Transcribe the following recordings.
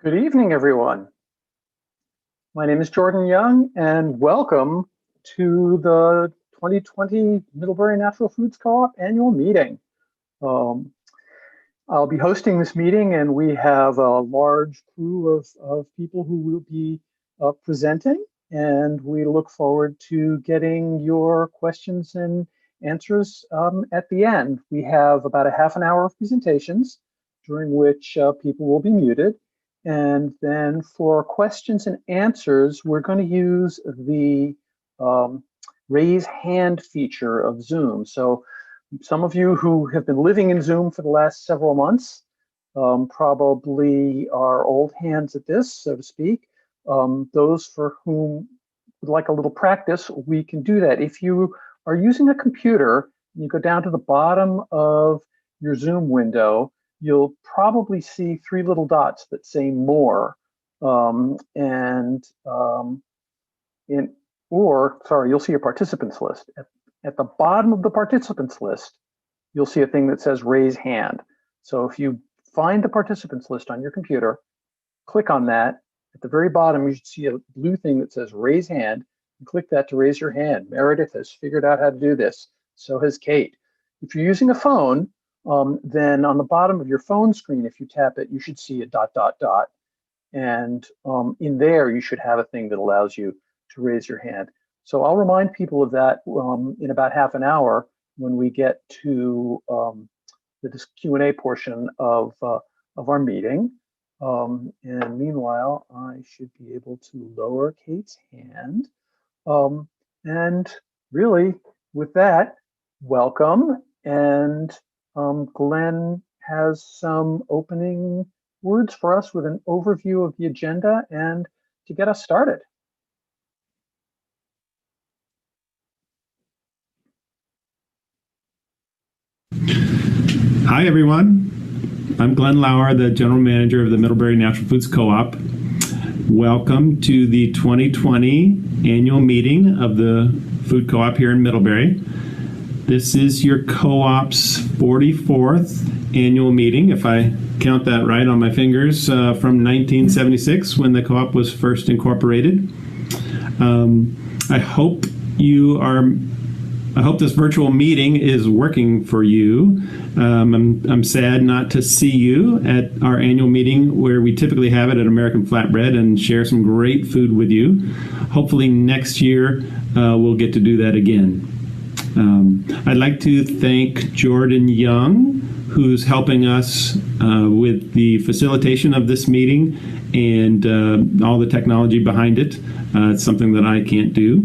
Good evening, everyone. My name is Jordan Young, and welcome to the 2020 Middlebury Natural Foods Co-op annual meeting. I'll be hosting this meeting, and we have a large crew of people who will be presenting, and we look forward to getting your questions and answers at the end. We have about a half an hour of presentations, during which people will be muted. And then for questions and answers, we're going to use the raise hand feature of Zoom. So some of you who have been living in Zoom for the last several months probably are old hands at this, so to speak. Those for whom would like a little practice, we can do that. If you are using a computer, you go down to the bottom of your Zoom window, you'll probably see three little dots that say more, you'll see a participants list. At the bottom of the participants list, you'll see a thing that says raise hand. So if you find the participants list on your computer, click on that. At the very bottom, you should see a blue thing that says raise hand, and click that to raise your hand. Meredith has figured out how to do this. So has Kate. If you're using a phone, then on the bottom of your phone screen, if you tap it, you should see a ... And in there, you should have a thing that allows you to raise your hand. So I'll remind people of that in about half an hour when we get to the Q&A portion of our meeting. And meanwhile, I should be able to lower Kate's hand. And really, with that, welcome. And Glenn has some opening words for us with an overview of the agenda and to get us started. Hi, everyone. I'm Glenn Lauer, the General Manager of the Middlebury Natural Foods Co-op. Welcome to the 2020 annual meeting of the Food Co-op here in Middlebury. This is your co-op's 44th annual meeting, if I count that right on my fingers, from 1976 when the co-op was first incorporated. I hope this virtual meeting is working for you. I'm sad not to see you at our annual meeting where we typically have it at American Flatbread and share some great food with you. Hopefully next year we'll get to do that again. I'd like to thank Jordan Young, who's helping us with the facilitation of this meeting and all the technology behind it. It's something that I can't do.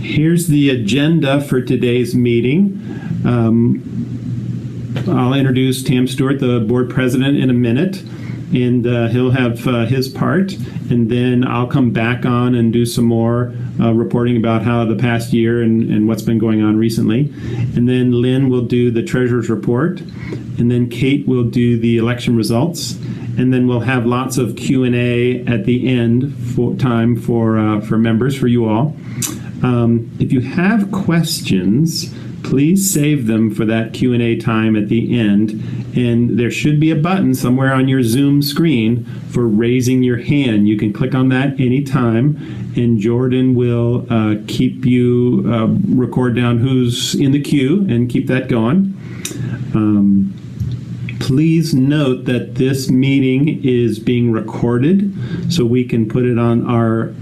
Here's the agenda for today's meeting. I'll introduce Tam Stewart, the board president, in a minute, and he'll have his part, and then I'll come back on and do some more reporting about how the past year and what's been going on recently. And then Lynn will do the treasurer's report, and then Kate will do the election results, and then we'll have lots of Q&A at the end for time for members, for you all. If you have questions, please save them for that Q&A time at the end. And there should be a button somewhere on your Zoom screen for raising your hand. You can click on that anytime, and Jordan will keep you, record down who's in the queue and keep that going. Please note that this meeting is being recorded, so we can put it on our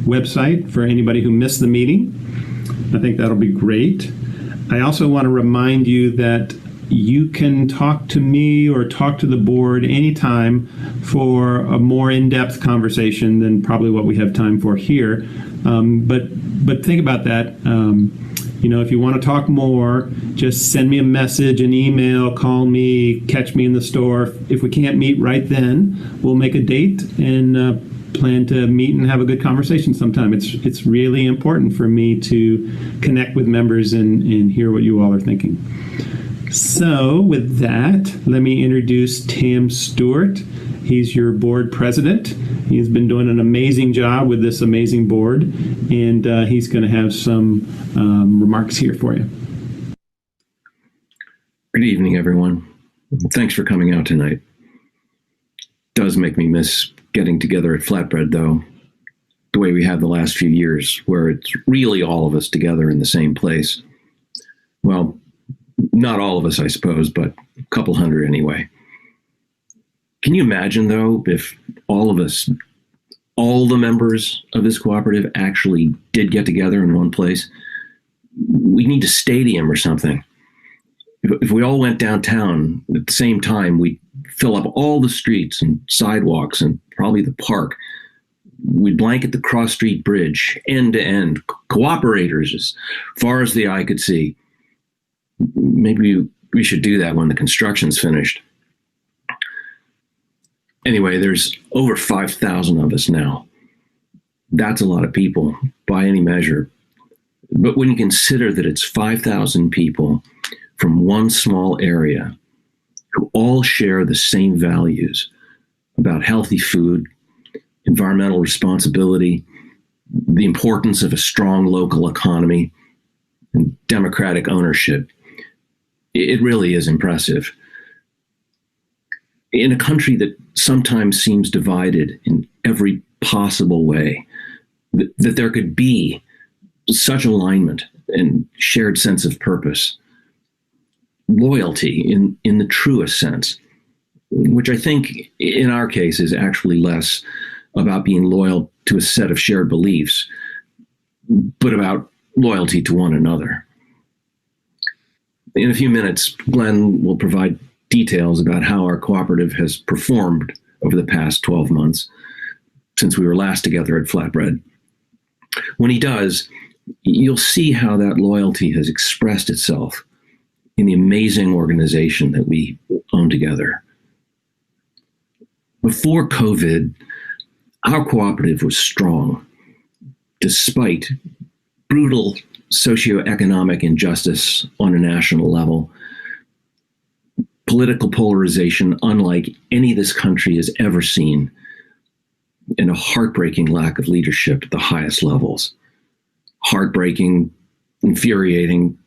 website for anybody who missed the meeting. I think that'll be great. I also want to remind you that you can talk to me or talk to the board anytime for a more in-depth conversation than probably what we have time for here. But think about that. If you want to talk more, just send me a message, an email, call me, catch me in the store. If we can't meet right then, we'll make a date and plan to meet and have a good conversation sometime. It's really important for me to connect with members and hear what you all are thinking. So with that, let me introduce Tam Stewart. He's your board president. He's been doing an amazing job with this amazing board, and he's going to have some remarks here for you. Good evening, everyone. Thanks for coming out tonight. does make me miss getting together at Flatbread, though, the way we have the last few years, where it's really all of us together in the same place. Well, not all of us, I suppose, but a couple hundred anyway. Can you imagine, though, if all of us, all the members of this cooperative actually did get together in one place? We need a stadium or something. If we all went downtown at the same time, we'd fill up all the streets and sidewalks and probably the park. We'd blanket the cross street bridge end to end, cooperators as far as the eye could see. Maybe we should do that when the construction's finished. Anyway, there's over 5,000 of us now. That's a lot of people by any measure. But when you consider that it's 5,000 people from one small area who all share the same values about healthy food, environmental responsibility, the importance of a strong local economy, and democratic ownership, it really is impressive. In a country that sometimes seems divided in every possible way, that there could be such alignment and shared sense of purpose, loyalty in the truest sense, which I think in our case is actually less about being loyal to a set of shared beliefs, but about loyalty to one another. In a few minutes, Glenn will provide details about how our cooperative has performed over the past 12 months since we were last together at Flatbread. When he does, you'll see how that loyalty has expressed itself in the amazing organization that we own together. Before COVID, our cooperative was strong, despite brutal socioeconomic injustice on a national level, political polarization unlike any this country has ever seen, and a heartbreaking lack of leadership at the highest levels. Heartbreaking, infuriating,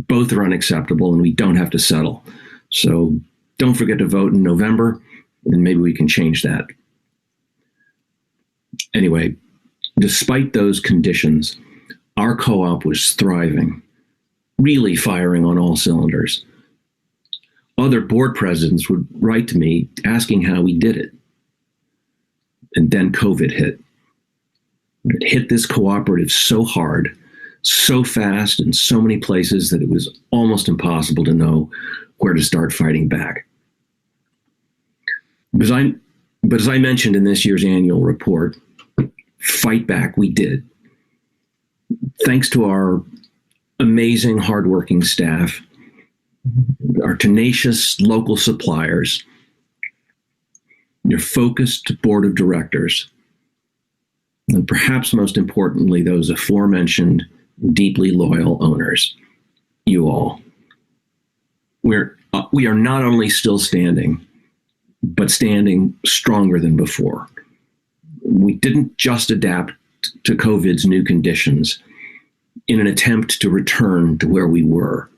both are unacceptable, and we don't have to settle. So don't forget to vote in November, and maybe we can change that. Anyway, despite those conditions, our co-op was thriving, really firing on all cylinders. Other board presidents would write to me asking how we did it. And then COVID hit. It hit this cooperative so hard, so fast, in so many places that it was almost impossible to know where to start fighting back. But as I mentioned in this year's annual report, fight back we did. Thanks to our amazing, hardworking staff, our tenacious local suppliers, your focused board of directors, and perhaps most importantly, those aforementioned deeply loyal owners, you all. We are not only still standing, but standing stronger than before. We didn't just adapt to COVID's new conditions in an attempt to return to where we were,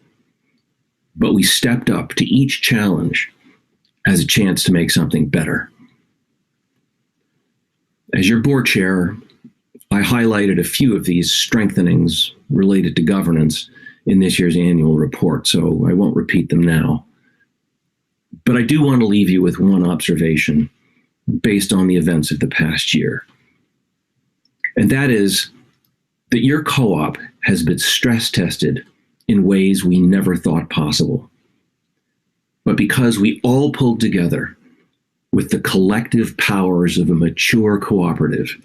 but we stepped up to each challenge as a chance to make something better. As your board chair, I highlighted a few of these strengthenings related to governance in this year's annual report, so I won't repeat them now. But I do want to leave you with one observation based on the events of the past year. And that is that your co-op has been stress tested in ways we never thought possible. But because we all pulled together with the collective powers of a mature cooperative,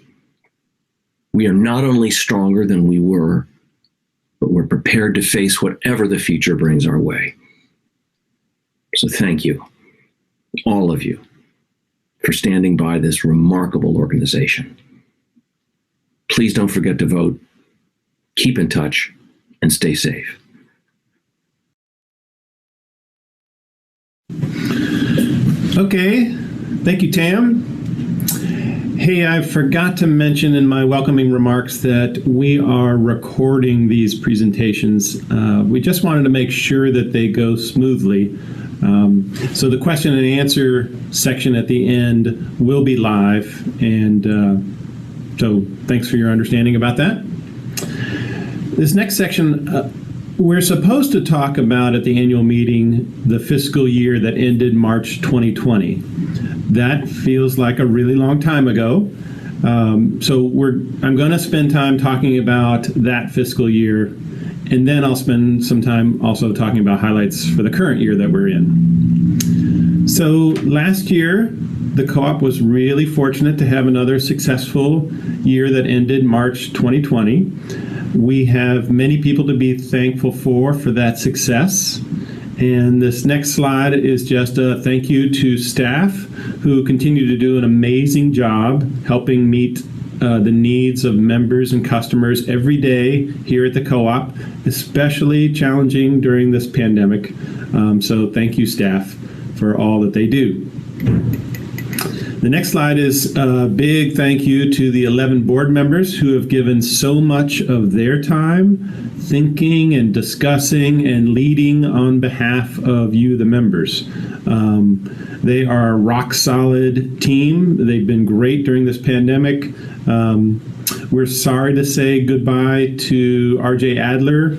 we are not only stronger than we were, but we're prepared to face whatever the future brings our way. So thank you, all of you, for standing by this remarkable organization. Please don't forget to vote, keep in touch, and stay safe. Okay, thank you, Tam. Hey, I forgot to mention in my welcoming remarks that we are recording these presentations. We just wanted to make sure that they go smoothly. So the question and answer section at the end will be live, and so thanks for your understanding about that. This next section, we're supposed to talk about at the annual meeting the fiscal year that ended March 2020. That feels like a really long time ago. So I'm going to spend time talking about that fiscal year, and then I'll spend some time also talking about highlights for the current year that we're in. So last year, the co-op was really fortunate to have another successful year that ended March 2020. We have many people to be thankful for that success. And this next slide is just a thank you to staff who continue to do an amazing job helping meet the needs of members and customers every day here at the co-op, especially challenging during this pandemic. So thank you, staff, for all that they do. The next slide is a big thank you to the 11 board members who have given so much of their time thinking and discussing and leading on behalf of you, the members. They are a rock solid team. They've been great during this pandemic. We're sorry to say goodbye to RJ Adler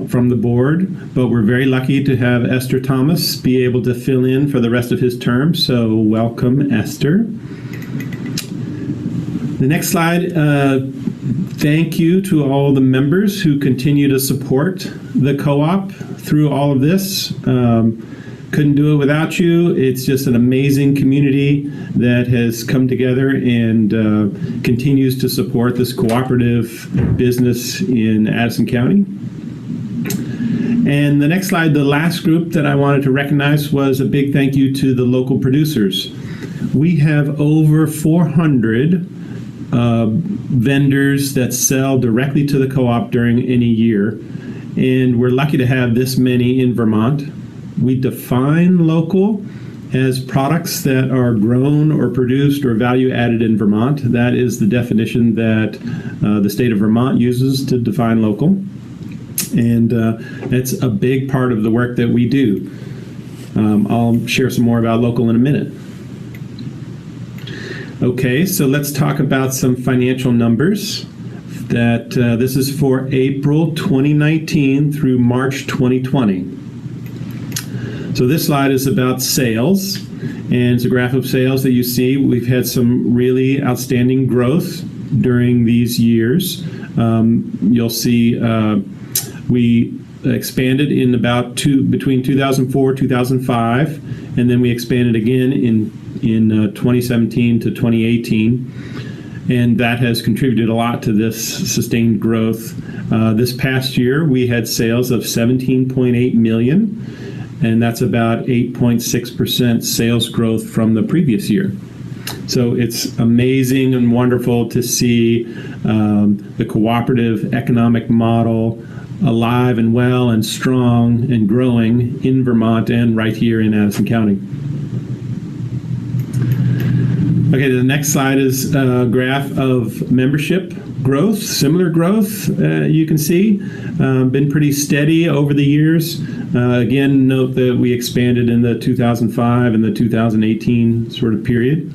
from the board, but we're very lucky to have Esther Thomas be able to fill in for the rest of his term. So welcome, Esther. The next slide, thank you to all the members who continue to support the co-op through all of this. Couldn't do it without you. It's just an amazing community that has come together and continues to support this cooperative business in Addison County. And the next slide, the last group that I wanted to recognize was a big thank you to the local producers. We have over 400 vendors that sell directly to the co-op during any year, and we're lucky to have this many in Vermont. We define local as products that are grown or produced or value added in Vermont. That is the definition that the state of Vermont uses to define local. And it's a big part of the work that we do. I'll share some more about local in a minute. Okay, so let's talk about some financial numbers. That this is for April 2019 through March 2020. So this slide is about sales, and it's a graph of sales that you see. We've had some really outstanding growth during these years. You'll see we expanded in between 2004 2005, and then we expanded again in 2017 to 2018, and that has contributed a lot to this sustained growth. This past year, we had sales of $17.8 million, and that's about 8.6% sales growth from the previous year. So it's amazing and wonderful to see the cooperative economic model alive and well and strong and growing in Vermont and right here in Addison County. Okay, the next slide is a graph of membership growth, similar growth, you can see. Been pretty steady over the years. Again, note that we expanded in the 2005 and the 2018 sort of period.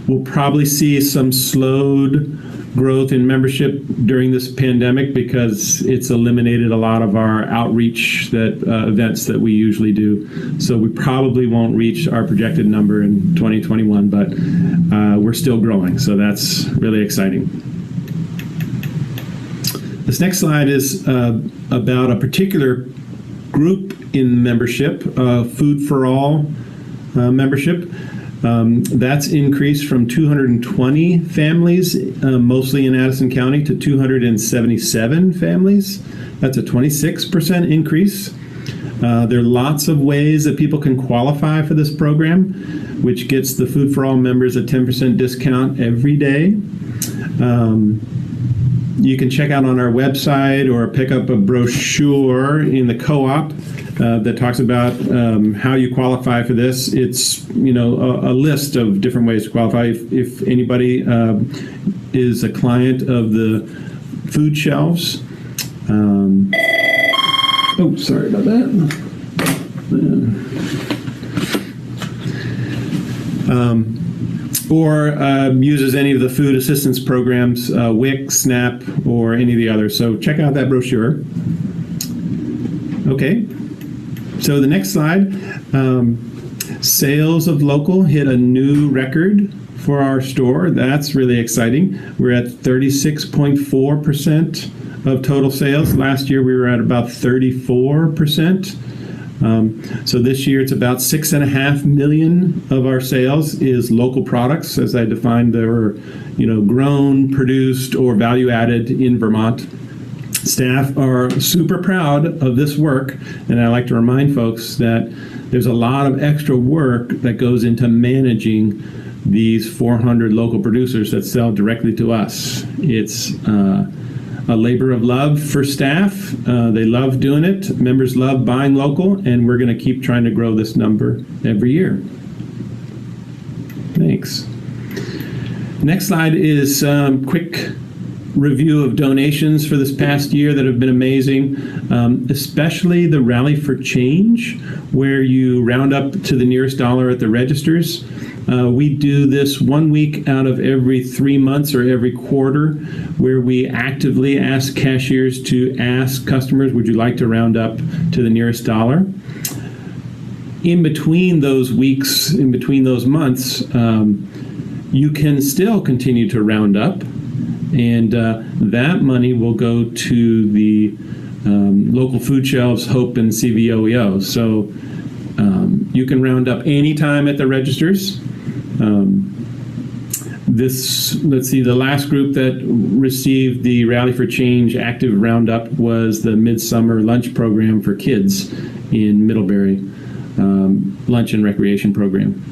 We'll probably see some slowed growth in membership during this pandemic because it's eliminated a lot of our outreach events that we usually do. So we probably won't reach our projected number in 2021, but we're still growing. So that's really exciting. This next slide is about a particular group in membership, Food for All membership. That's increased from 220 families, mostly in Addison County, to 277 families. That's a 26% increase. There are lots of ways that people can qualify for this program, which gets the Food for All members a 10% discount every day. You can check out on our website or pick up a brochure in the co-op that talks about how you qualify for this. It's a list of different ways to qualify. If anybody is a client of the food shelves. Oh, sorry about that. or uses any of the food assistance programs, WIC, SNAP, or any of the others. So check out that brochure. Okay, so the next slide, sales of local hit a new record for our store. That's really exciting. We're at 36.4% of total sales. Last year we were at about 34%. So this year it's about 6.5 million of our sales is local products, as I defined. They were, grown, produced, or value added in Vermont. Staff are super proud of this work, and I like to remind folks that there's a lot of extra work that goes into managing these 400 local producers that sell directly to us. It's a labor of love for staff. They love doing it. Members love buying local, and we're going to keep trying to grow this number every year. Thanks. Next slide is quick review of donations for this past year that have been amazing, especially the Rally for Change, where you round up to the nearest dollar at the registers. We do this 1 week out of every 3 months or every quarter, where we actively ask cashiers to ask customers, would you like to round up to the nearest dollar? In between those weeks, in between those months, you can still continue to round up, and that money will go to the local food shelves, Hope, and CVOEO. So you can round up anytime at the registers. Let's see, the last group that received the Rally for Change active roundup was the Midsummer Lunch Program for kids in Middlebury, lunch and recreation program.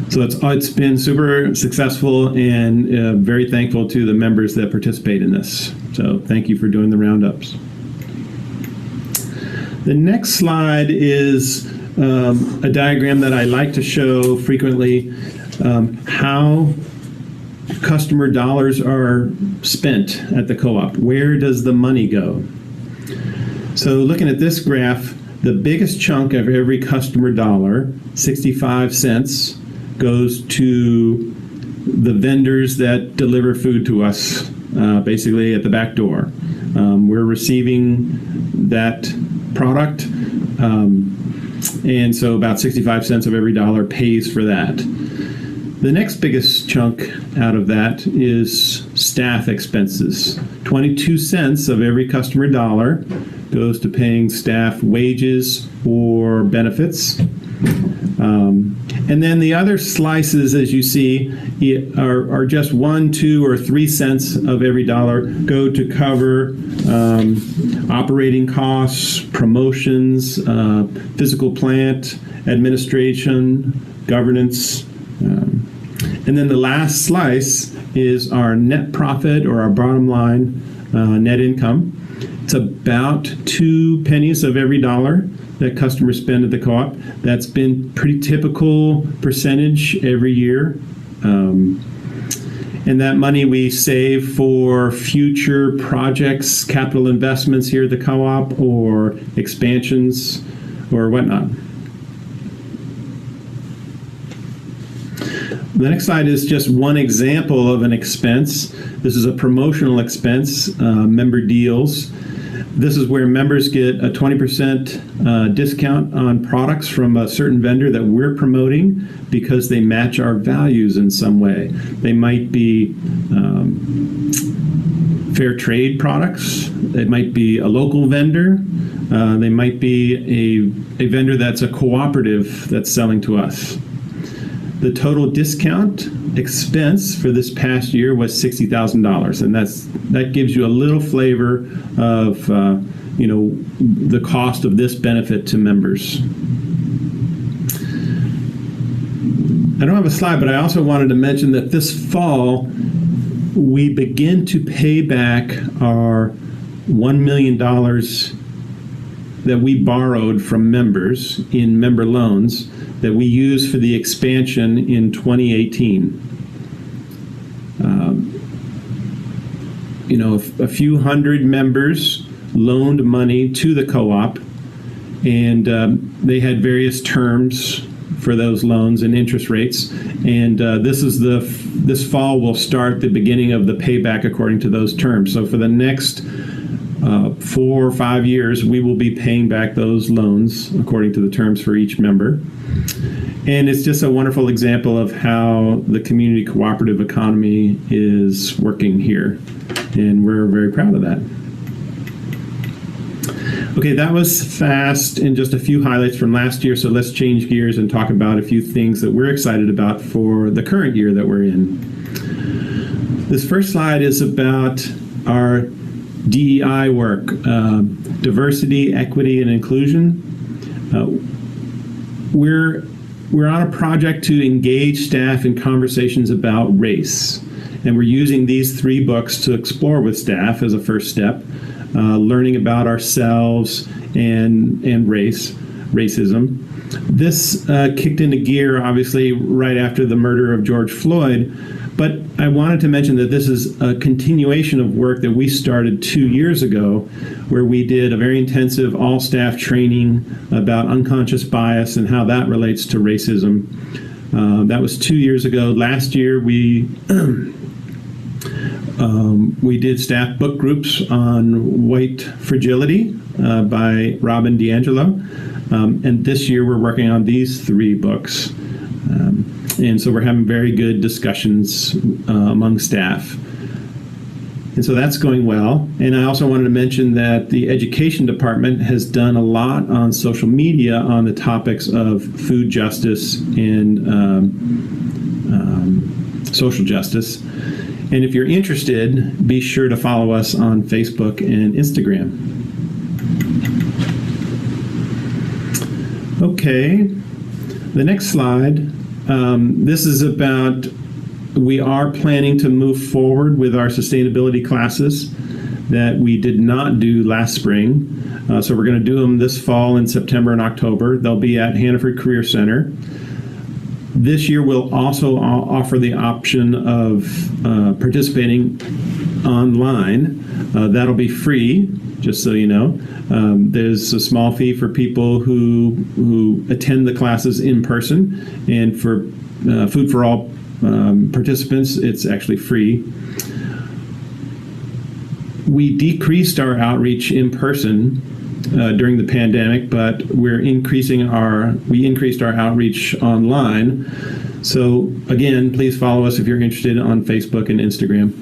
So it's been super successful, and very thankful to the members that participate in this. So thank you for doing the roundups. The next slide is a diagram that I like to show frequently, how customer dollars are spent at the co-op. Where does the money go? So looking at this graph, the biggest chunk of every customer dollar, 65 cents, goes to the vendors that deliver food to us, basically at the back door. We're receiving that product, and so about 65 cents of every dollar pays for that. The next biggest chunk out of that is staff expenses. 22 cents of every customer dollar goes to paying staff wages or benefits. And then the other slices, as you see, are just 1, 2, or 3 cents of every dollar go to cover operating costs, promotions, physical plant, administration, governance. And then the last slice is our net profit, or our bottom line net income. It's about 2 pennies of every dollar that customers spend at the co-op. That's been pretty typical percentage every year. And that money we save for future projects, capital investments here at the co-op, or expansions, or whatnot. The next slide is just one example of an expense. This is a promotional expense, member deals. This is where members get a 20% discount on products from a certain vendor that we're promoting because they match our values in some way. They might be fair trade products. It might be a local vendor. They might be a vendor that's a cooperative that's selling to us. The total discount expense for this past year was $60,000, and that gives you a little flavor of the cost of this benefit to members. I don't have a slide, but I also wanted to mention that this fall we begin to pay back our $1 million that we borrowed from members in member loans that we used for the expansion in 2018. A few hundred members loaned money to the co-op, and they had various terms for those loans and interest rates. And this fall will start the beginning of the payback according to those terms. So for the next 4 or 5 years, we will be paying back those loans according to the terms for each member. And it's just a wonderful example of how the community cooperative economy is working here. And we're very proud of that. Okay, that was fast and just a few highlights from last year. So let's change gears and talk about a few things that we're excited about for the current year that we're in. This first slide is about our DEI work, diversity, equity, and inclusion. We're on a project to engage staff in conversations about race. And we're using these 3 books to explore with staff as a first step, learning about ourselves and racism. This kicked into gear, obviously, right after the murder of George Floyd. But I wanted to mention that this is a continuation of work that we started 2 years ago, where we did a very intensive all-staff training about unconscious bias and how that relates to racism. That was 2 years ago. Last year, we did staff book groups on white fragility by Robin DiAngelo. And this year, we're working on these 3 books. And so we're having very good discussions among staff. And so that's going well. And I also wanted to mention that the education department has done a lot on social media on the topics of food justice and social justice. And if you're interested, be sure to follow us on Facebook and Instagram. Okay, the next slide. This is about, we are planning to move forward with our sustainability classes that we did not do last spring. So we're going to do them this fall in September and October. They'll be at Hannaford Career Center. This year we'll also offer the option of participating online. That'll be free, just so you know. There's a small fee for people who attend the classes in person, and for Food for All participants, it's actually free. We decreased our outreach in person during the pandemic, but we increased our outreach online. So again, please follow us if you're interested on Facebook and Instagram.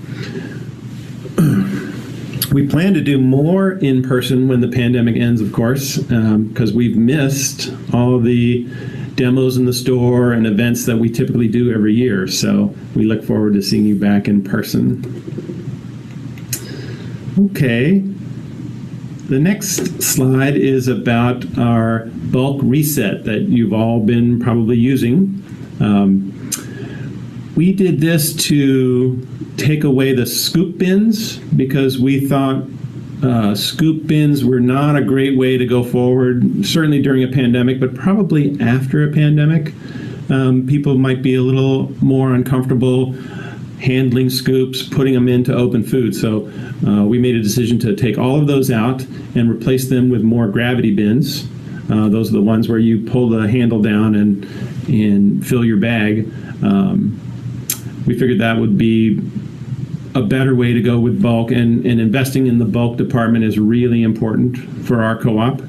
We plan to do more in person when the pandemic ends, of course, because we've missed all the demos in the store and events that we typically do every year. So we look forward to seeing you back in person. Okay. The next slide is about our bulk reset that you've all been probably using. We did this to take away the scoop bins because we thought scoop bins were not a great way to go forward, certainly during a pandemic, but probably after a pandemic. People might be a little more uncomfortable handling scoops, putting them into open food. So we made a decision to take all of those out and replace them with more gravity bins. Those are the ones where you pull the handle down and fill your bag. We figured that would be a better way to go with bulk, and investing in the bulk department is really important for our co-op.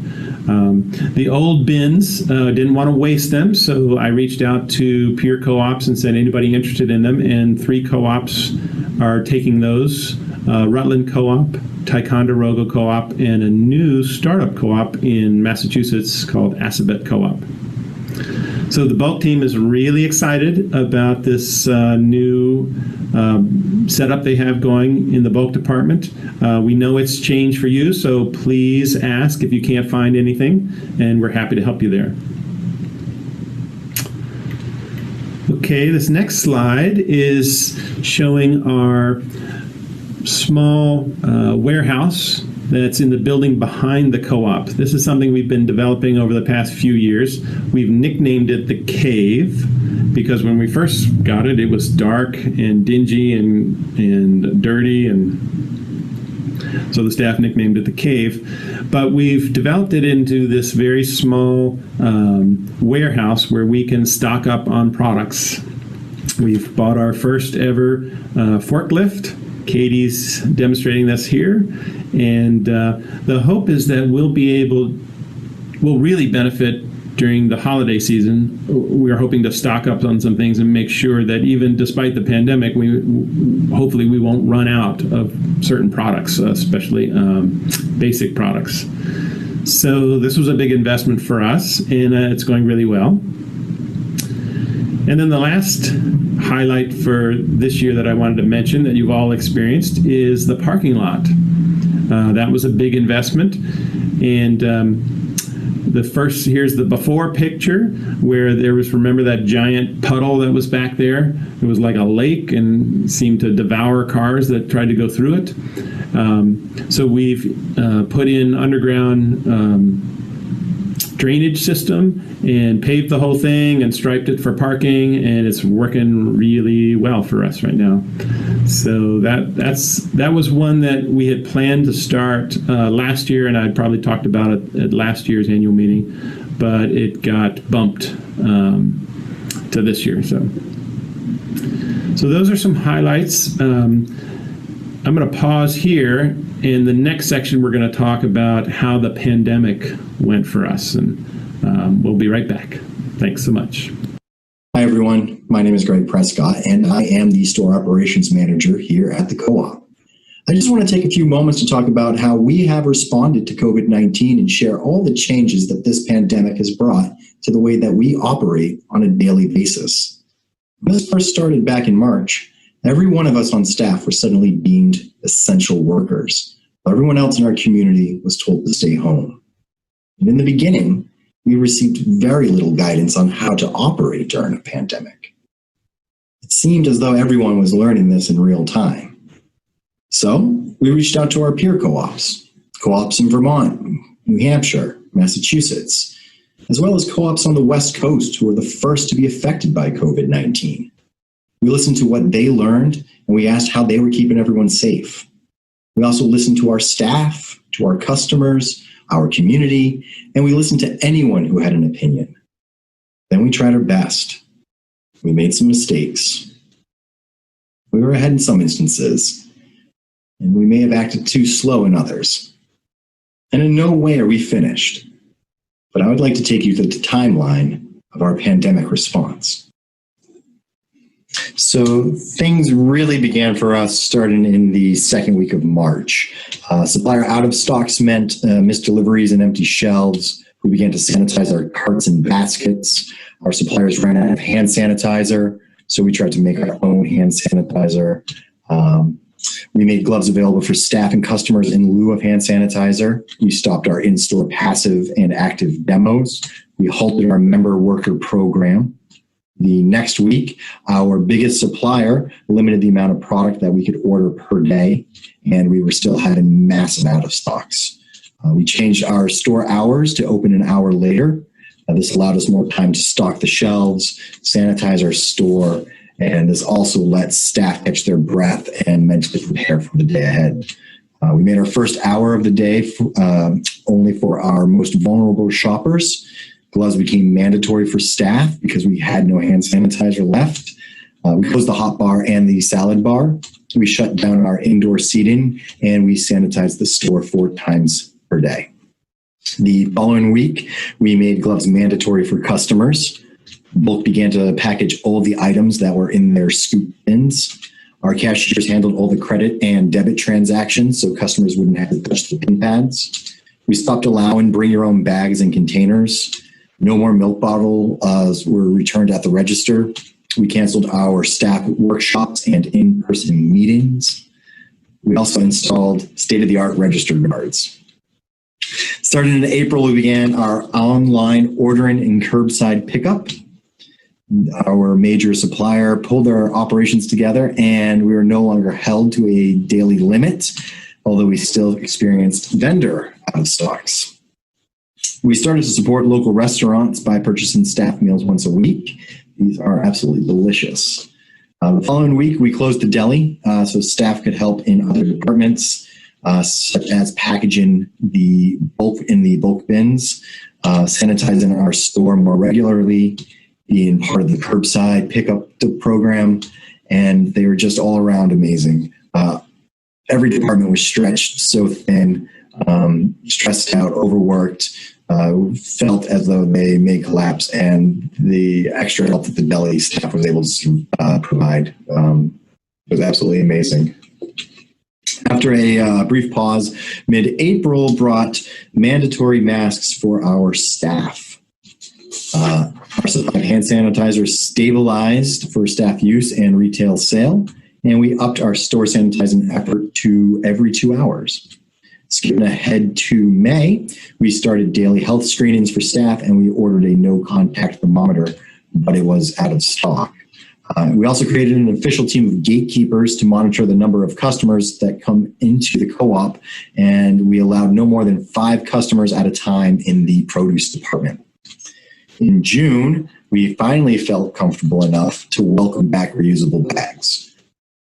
The old bins, didn't want to waste them, so I reached out to peer co-ops and said, anybody interested in them? And 3 co-ops are taking those, Rutland Co-op, Ticonderoga Co-op, and a new startup co-op in Massachusetts called Assabet Co-op. So the bulk team is really excited about this new setup they have going in the bulk department. We know it's changed for you, so please ask if you can't find anything, and we're happy to help you there. Okay, this next slide is showing our small warehouse that's in the building behind the co-op. This is something we've been developing over the past few years. We've nicknamed it the Cave because when we first got it, it was dark and dingy and dirty, and So the staff nicknamed it the cave. But we've developed it into this very small warehouse where we can stock up on products. We've bought our first ever forklift. Katie's demonstrating this here. And the hope is that we'll really benefit during the holiday season. We're hoping to stock up on some things and make sure that even despite the pandemic, hopefully we won't run out of certain products, especially basic products. So this was a big investment for us, and it's going really well. And then the last highlight for this year that I wanted to mention that you've all experienced is the parking lot. That was a big investment. And here's the before picture where there was, remember that giant puddle that was back there? It was like a lake and seemed to devour cars that tried to go through it. So we've put in underground drainage system and paved the whole thing and striped it for parking, and it's working really well for us right now. So that was one that we had planned to start last year, and I'd probably talked about it at last year's annual meeting, but it got bumped to this year. So those are some highlights. I'm going to pause here. In the next section, we're going to talk about how the pandemic went for us, and we'll be right back. Thanks so much. Hi, everyone. My name is Greg Prescott, and I am the store operations manager here at the Co-op. I just want to take a few moments to talk about how we have responded to COVID-19 and share all the changes that this pandemic has brought to the way that we operate on a daily basis. When this first started back in March, every one of us on staff were suddenly deemed essential workers. Everyone else in our community was told to stay home. And in the beginning, we received very little guidance on how to operate during a pandemic. It seemed as though everyone was learning this in real time. So we reached out to our peer co-ops in Vermont, New Hampshire, Massachusetts, as well as co-ops on the West Coast who were the first to be affected by COVID-19. We listened to what they learned, and we asked how they were keeping everyone safe. We also listened to our staff, to our customers, our community, and we listened to anyone who had an opinion. Then we tried our best. We made some mistakes. We were ahead in some instances, and we may have acted too slow in others. And in no way are we finished. But I would like to take you to the timeline of our pandemic response. So things really began for us starting in the second week of March. Supplier out of stocks meant missed deliveries and empty shelves. We began to sanitize our carts and baskets. Our suppliers ran out of hand sanitizer, so we tried to make our own hand sanitizer. We made gloves available for staff and customers in lieu of hand sanitizer. We stopped our in-store passive and active demos. We halted our member worker program. The next week, our biggest supplier limited the amount of product that we could order per day, and we were still having massive out of stocks. We changed our store hours to open an hour later. This allowed us more time to stock the shelves, sanitize our store, and this also let staff catch their breath and mentally prepare for the day ahead. We made our first hour of the day only for our most vulnerable shoppers. Gloves became mandatory for staff because we had no hand sanitizer left. We closed the hot bar and the salad bar. We shut down our indoor seating, and we sanitized the store 4 times per day. The following week, we made gloves mandatory for customers. Bulk began to package all the items that were in their scoop bins. Our cashiers handled all the credit and debit transactions so customers wouldn't have to touch the pin pads. We stopped allowing bring your own bags and containers. No more milk bottles were returned at the register. We canceled our staff workshops and in-person meetings. We also installed state-of-the-art register guards. Starting in April, we began our online ordering and curbside pickup. Our major supplier pulled their operations together, and we were no longer held to a daily limit, although we still experienced vendor out of stocks. We started to support local restaurants by purchasing staff meals once a week. These are absolutely delicious. The following week, we closed the deli so staff could help in other departments. such as packaging the bulk in the bulk bins, sanitizing our store more regularly, being part of the curbside pickup program, and they were just all around amazing. Every department was stretched so thin, stressed out, overworked, felt as though they may collapse, and the extra help that the deli staff was able to provide was absolutely amazing. After a brief pause, mid-April brought mandatory masks for our staff. Our supply of hand sanitizer stabilized for staff use and retail sale, and we upped our store sanitizing effort to every 2 hours. Skipping ahead to May, we started daily health screenings for staff, and we ordered a no-contact thermometer, but it was out of stock. We also created an official team of gatekeepers to monitor the number of customers that come into the co-op, and we allowed no more than 5 customers at a time in the produce department. In June, we finally felt comfortable enough to welcome back reusable bags.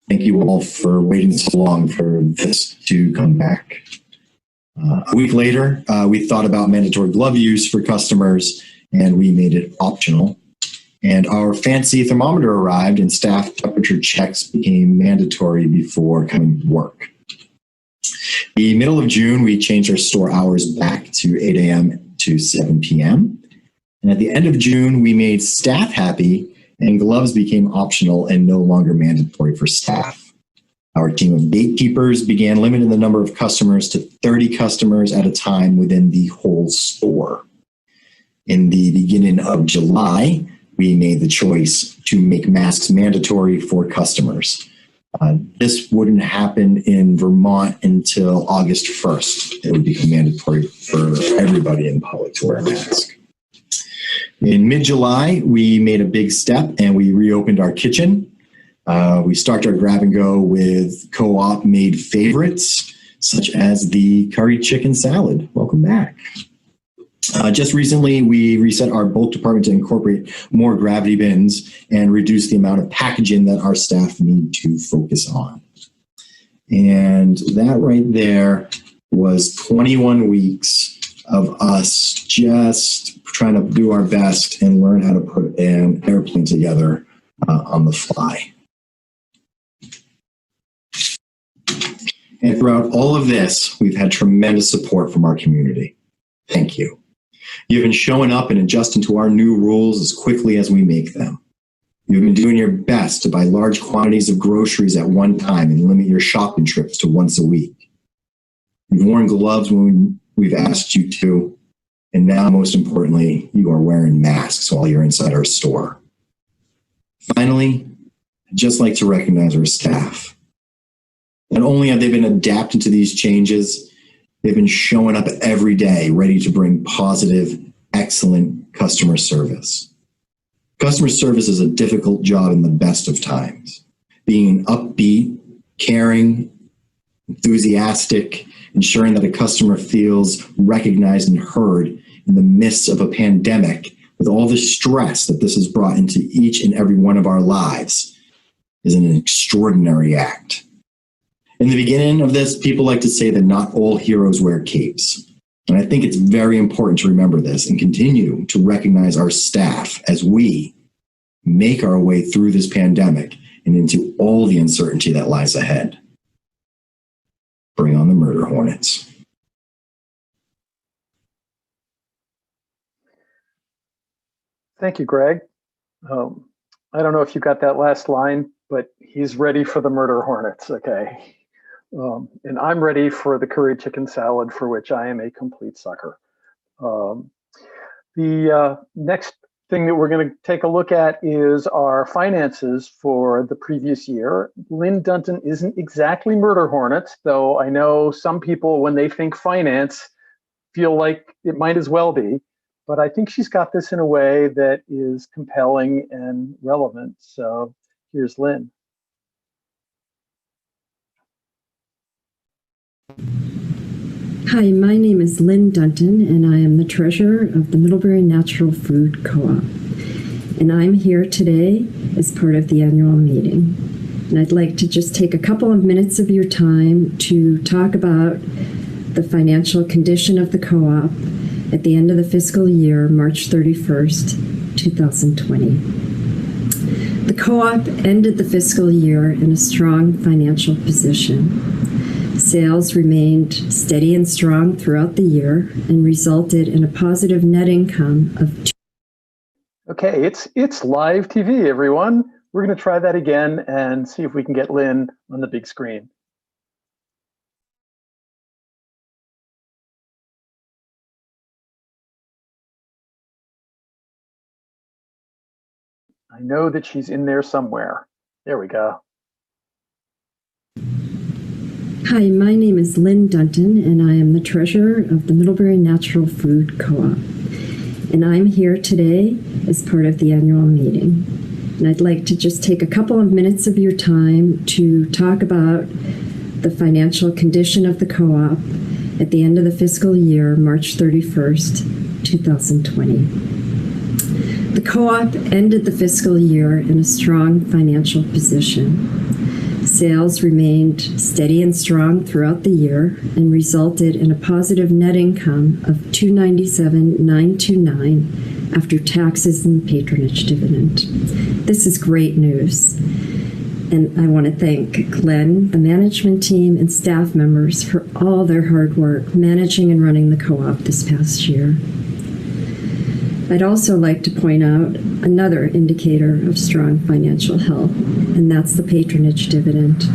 Thank you all for waiting so long for this to come back. A week later, we thought about mandatory glove use for customers, and we made it optional. And our fancy thermometer arrived, and staff temperature checks became mandatory before coming to work. The middle of June, we changed our store hours back to 8 a.m. to 7 p.m. And at the end of June, we made staff happy, and gloves became optional and no longer mandatory for staff. Our team of gatekeepers began limiting the number of customers to 30 customers at a time within the whole store. In the beginning of July, we made the choice to make masks mandatory for customers. This wouldn't happen in Vermont until August 1st. It would become mandatory for everybody in public to wear a mask. In mid-July, we made a big step and we reopened our kitchen. We started our grab and go with co-op made favorites, such as the curry chicken salad. Welcome back. Just recently, we reset our bulk department to incorporate more gravity bins and reduce the amount of packaging that our staff need to focus on. And that right there was 21 weeks of us just trying to do our best and learn how to put an airplane together on the fly. And throughout all of this, we've had tremendous support from our community. Thank you. You've been showing up and adjusting to our new rules as quickly as we make them. You've been doing your best to buy large quantities of groceries at one time and limit your shopping trips to once a week. You've worn gloves when we've asked you to, and now, most importantly, you are wearing masks while you're inside our store. Finally, I'd just like to recognize our staff. Not only have they been adapting to these changes, they've been showing up every day ready to bring positive, excellent customer service. Customer service is a difficult job in the best of times. Being upbeat, caring, enthusiastic, ensuring that a customer feels recognized and heard in the midst of a pandemic with all the stress that this has brought into each and every one of our lives is an extraordinary act. In the beginning of this, people like to say that not all heroes wear capes. And I think it's very important to remember this and continue to recognize our staff as we make our way through this pandemic and into all the uncertainty that lies ahead. Bring on the murder hornets. Thank you, Greg. I don't know if you got that last line, but he's ready for the murder hornets, okay? And I'm ready for the curry chicken salad, for which I am a complete sucker. The next thing that we're going to take a look at is our finances for the previous year. Lynn Dunton isn't exactly murder hornets, though I know some people, when they think finance, feel like it might as well be. But I think she's got this in a way that is compelling and relevant. So here's Lynn. Hi, my name is Lynn Dunton, and I am the treasurer of the Middlebury Natural Food Co-op. And I'm here today as part of the annual meeting. and I'd like to just take a couple of minutes of your time to talk about the financial condition of the co-op at the end of the fiscal year, March 31st, 2020. The co-op ended the fiscal year in a strong financial position. Sales remained steady and strong throughout the year and resulted in a positive net income of Okay, it's live TV, everyone. We're going to try that again and see if we can get Lynn on the big screen. I know that she's in there somewhere. There we go. Hi, my name is Lynn Dunton, and I am the treasurer of the Middlebury Natural Food Co-op. And I'm here today as part of the annual meeting. And I'd like to just take a couple of minutes of your time to talk about the financial condition of the co-op at the end of the fiscal year, March 31st, 2020. The co-op ended the fiscal year in a strong financial position. Sales remained steady and strong throughout the year and resulted in a positive net income of $297,929 after taxes and patronage dividend. This is great news. And I want to thank Glenn, the management team, and staff members for all their hard work managing and running the co-op this past year. I'd also like to point out another indicator of strong financial health, and that's the patronage dividend.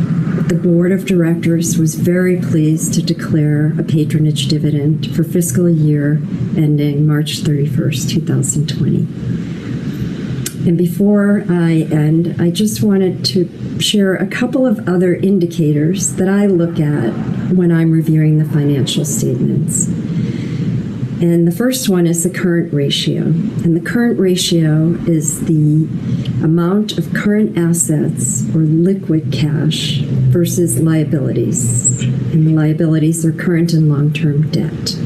The board of directors was very pleased to declare a patronage dividend for fiscal year ending March 31st, 2020. And before I end, I just wanted to share a couple of other indicators that I look at when I'm reviewing the financial statements. And the first one is the current ratio. And the current ratio is the amount of current assets or liquid cash versus liabilities. And the liabilities are current and long-term debt.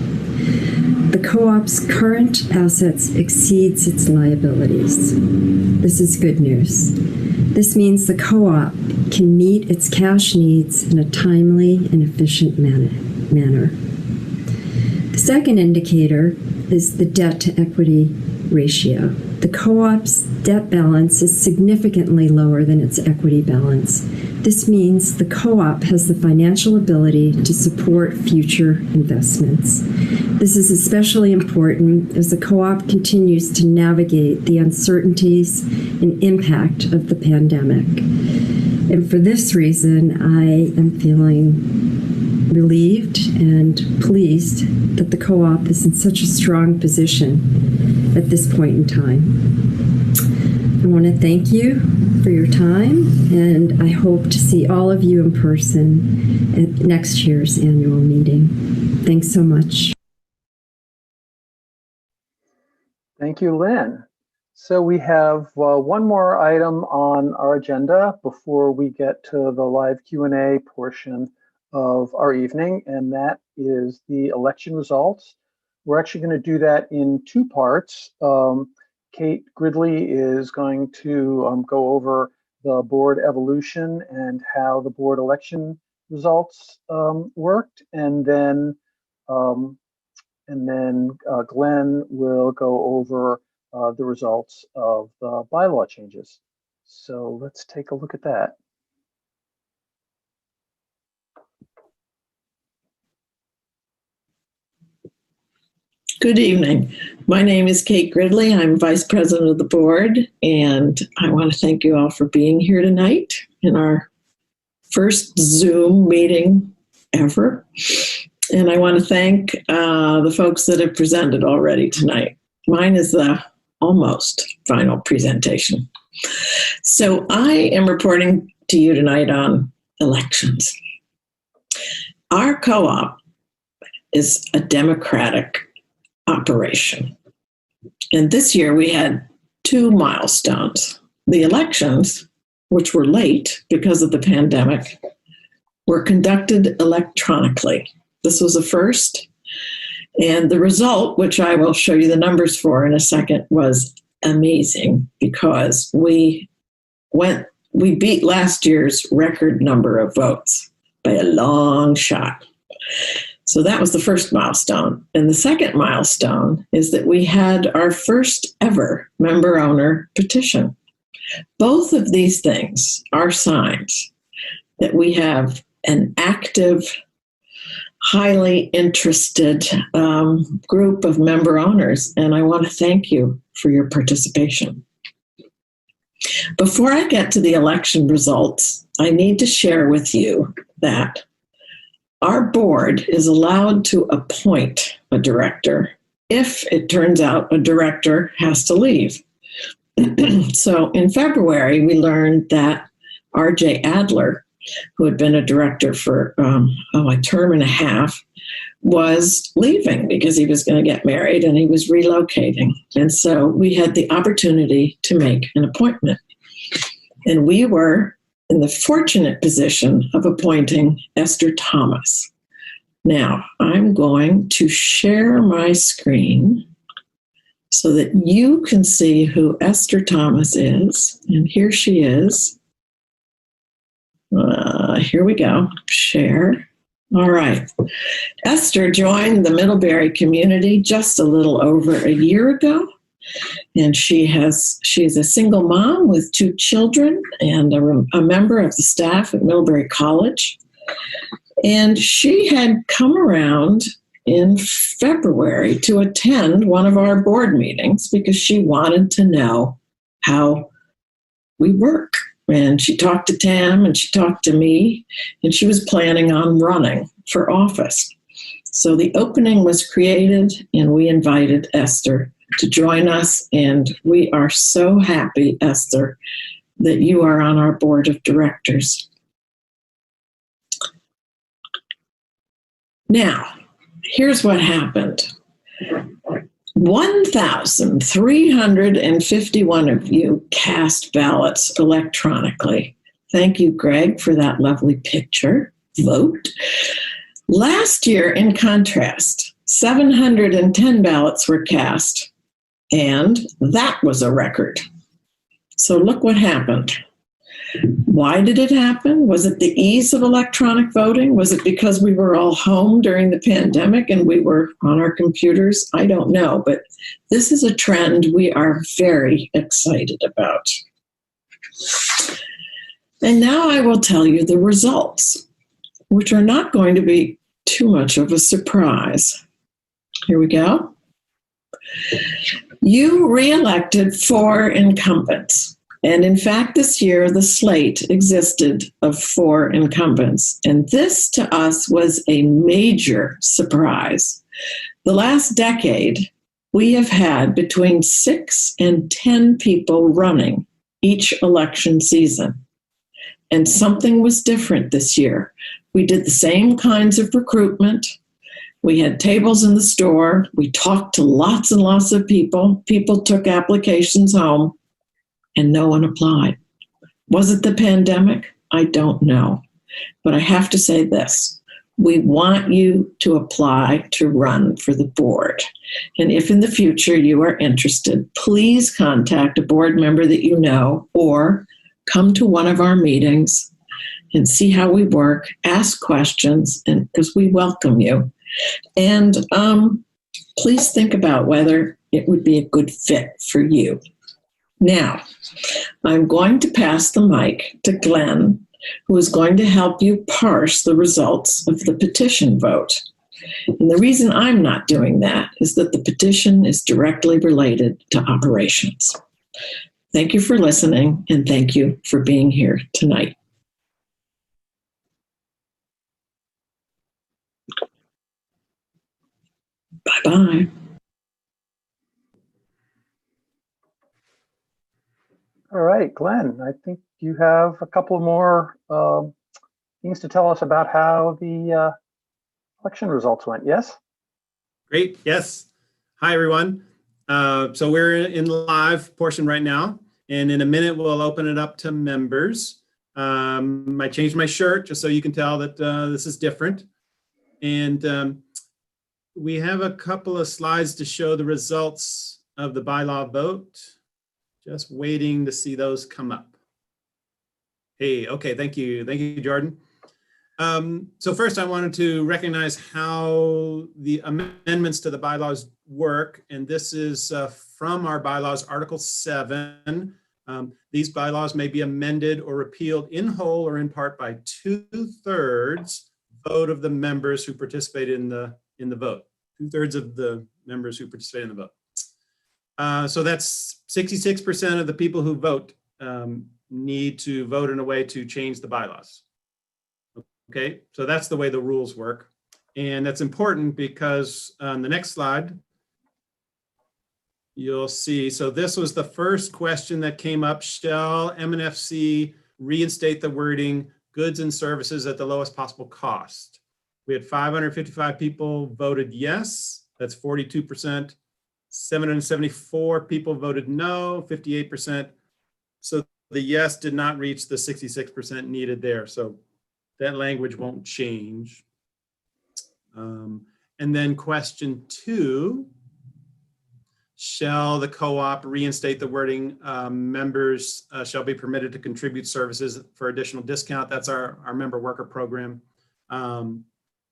The co-op's current assets exceeds its liabilities. This is good news. This means the co-op can meet its cash needs in a timely and efficient manner. The second indicator is the debt to equity ratio. The co-op's debt balance is significantly lower than its equity balance. This means the co-op has the financial ability to support future investments. This is especially important as the co-op continues to navigate the uncertainties and impact of the pandemic. And for this reason, I am feeling relieved and pleased that the co-op is in such a strong position at this point in time. I want to thank you for your time, and I hope to see all of you in person at next year's annual meeting. Thanks so much. Thank you, Lynn. So we have one more item on our agenda before we get to the live Q&A portion of our evening, and that is the election results. We're actually going to do that in two parts. Kate Gridley is going to go over the board evolution and how the board election results worked, and then Glenn will go over the results of the bylaw changes. So let's take a look at that. Good evening. My name is Kate Gridley. I'm Vice President of the Board, and I want to thank you all for being here tonight in our first Zoom meeting ever. And I want to thank the folks that have presented already tonight. Mine is the almost final presentation. So I am reporting to you tonight on elections. Our co-op is a democratic operation. And this year we had two milestones. The elections, which were late because of the pandemic, were conducted electronically. This was a first. And the result, which I will show you the numbers for in a second, was amazing because we went we beat last year's record number of votes by a long shot. So that was the first milestone. And the second milestone is that we had our first ever member owner petition. Both of these things are signs that we have an active, highly interested group of member owners, and I want to thank you for your participation. Before I get to the election results, I need to share with you that our board is allowed to appoint a director if it turns out a director has to leave. So in February, we learned that R.J. Adler, who had been a director for a term and a half, was leaving because he was going to get married and he was relocating. And so we had the opportunity to make an appointment. And we were in the fortunate position of appointing Esther Thomas. Now, I'm going to share my screen so that you can see who Esther Thomas is. And here she is. Here we go. Share. All right. Esther joined the Middlebury community just a little over a year ago. And she's a single mom with 2 children and a member of the staff at Middlebury College. And she had come around in February to attend one of our board meetings because she wanted to know how we work. And she talked to Tam and she talked to me, and she was planning on running for office. So the opening was created and we invited Esther to join us. And we are so happy, Esther, that you are on our board of directors. Now, here's what happened. 1,351 of you cast ballots electronically. Thank you, Greg, for that lovely picture. Vote. Last year, in contrast, 710 ballots were cast, and that was a record. So look what happened. Why did it happen? Was it the ease of electronic voting? Was it because we were all home during the pandemic and we were on our computers? I don't know, but this is a trend we are very excited about. And now I will tell you the results, which are not going to be too much of a surprise. Here we go. You re-elected 4 incumbents. And in fact, this year, the slate existed of 4 incumbents. And this to us was a major surprise. The last decade, we have had between 6 and 10 people running each election season. And something was different this year. We did the same kinds of recruitment. We had tables in the store. We talked to lots and lots of people. People took applications home. And no one applied. Was it the pandemic? I don't know. But I have to say this. We want you to apply to run for the board. And if in the future you are interested, please contact a board member that you know or come to one of our meetings and see how we work, ask questions, and because we welcome you. And please think about whether it would be a good fit for you. Now, I'm going to pass the mic to Glenn, who is going to help you parse the results of the petition vote. And the reason I'm not doing that is that the petition is directly related to operations. Thank you for listening, and thank you for being here tonight. Bye-bye. All right, Glenn, I think you have a couple more things to tell us about how the election results went, yes? Great, yes. Hi, everyone. So we're in the live portion right now, and in a minute, we'll open it up to members. I changed my shirt just so you can tell that this is different. And we have a couple of slides to show the results of the bylaw vote. Just waiting to see those come up. Hey, okay, thank you. Thank you, Jordan. So first I wanted to recognize how the amendments to the bylaws work. And this is from our bylaws, Article 7. These bylaws may be amended or repealed in whole or in part by 2/3 vote of the members who participate in the vote. 2/3 of the members who participate in the vote. So that's 66% of the people who vote need to vote in a way to change the bylaws. Okay, so that's the way the rules work. And that's important because on the next slide, you'll see, so this was the first question that came up. Shall MNFC reinstate the wording, goods and services at the lowest possible cost? We had 555 people voted yes, that's 42%. 774 people voted no, 58%. So the yes did not reach the 66% needed there. So that language won't change. And then question 2, shall the co-op reinstate the wording, members shall be permitted to contribute services for additional discount? That's our member worker program.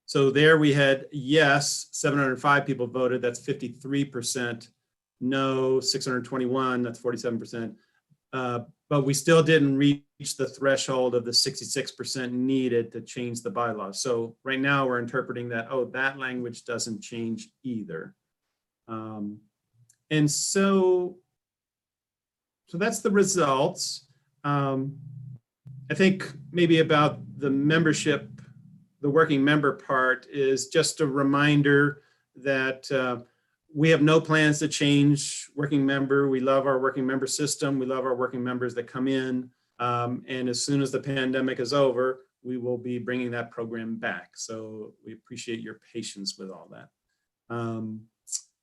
So there we had yes, 705 people voted, that's 53%. No, 621, that's 47%. But we still didn't reach the threshold of the 66% needed to change the bylaws. So right now we're interpreting that, oh, that language doesn't change either. And so that's the results. I think maybe about the membership, the working member part is just a reminder that we have no plans to change working member. We love our working member system. We love our working members that come in. And as soon as the pandemic is over, we will be bringing that program back. So we appreciate your patience with all that.